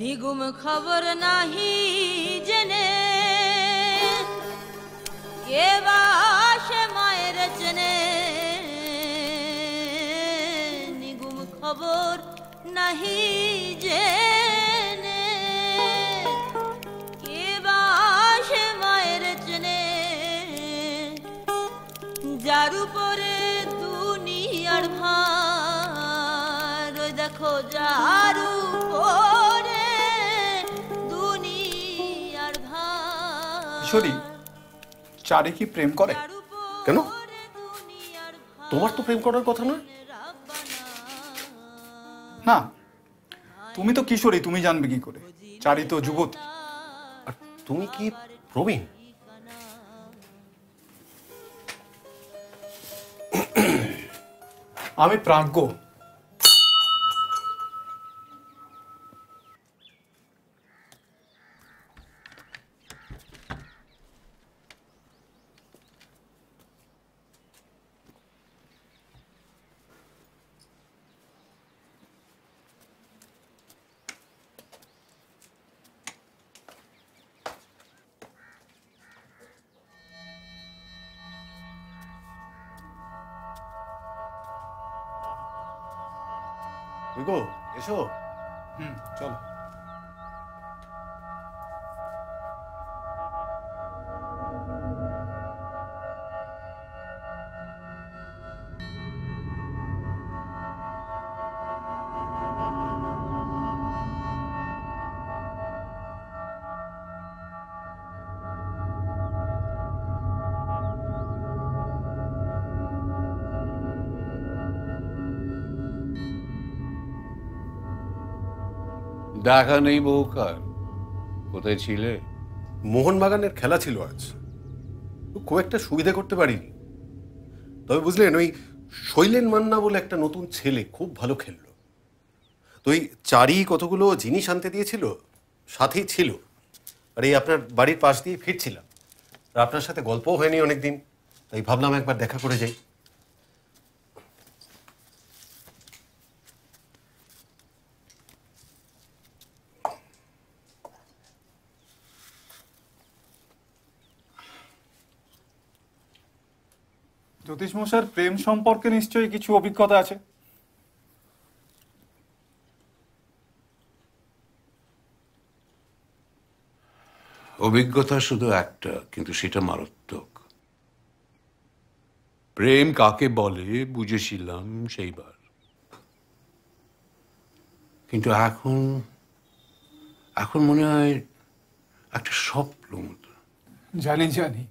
নিগুম খবর নাহি জেনে কে বা সে মায়ের চেনে নিগুম খবর নাহি জেনে কে বা সে মায়ের চেনে যার উপরে দুনিয়ার ভার ওই দেখো যার উপরে দুনিয়ার ভার কিশোরী চারি কি প্রেম করে? কেন? তোমার তো প্রেম করার কথা নয়। না, তুমি তো কিশোরী, তুমি জানবে কি করে? চারি তো যুবতী। আর তুমি কি প্রবীণ? আমি প্রাজ্ঞ। গো এসো। চলো। দেখা নেই বহুকাল, কোথায় ছিলে? মোহনবাগানের খেলা ছিল আজ, খুব একটা সুবিধা করতে পারিনি। তবে বুঝলেন, ওই শৈলেন মান্না বলে একটা নতুন ছেলে খুব ভালো খেললো। তো ওই চারি কতগুলো জিনিস আনতে দিয়েছিল, সাথেই ছিল। আর এই আপনার বাড়ির পাশ দিয়ে ফিরছিলাম, আর আপনার সাথে গল্পও হয়নি অনেকদিন, তাই ভাবলাম একবার দেখা করে যাই। জ্যোতিষ মশাইয়ের প্রেম সম্পর্কে নিশ্চয়ই কিছু অভিজ্ঞতা আছে? অভিজ্ঞতা শুধু একটা, কিন্তু সেটা মারাত্মক। প্রেম কাকে বলে বুঝেছিলাম সেইবার, কিন্তু এখন এখন মনে হয় একটা স্বপ্ন মতো। জানি জানি,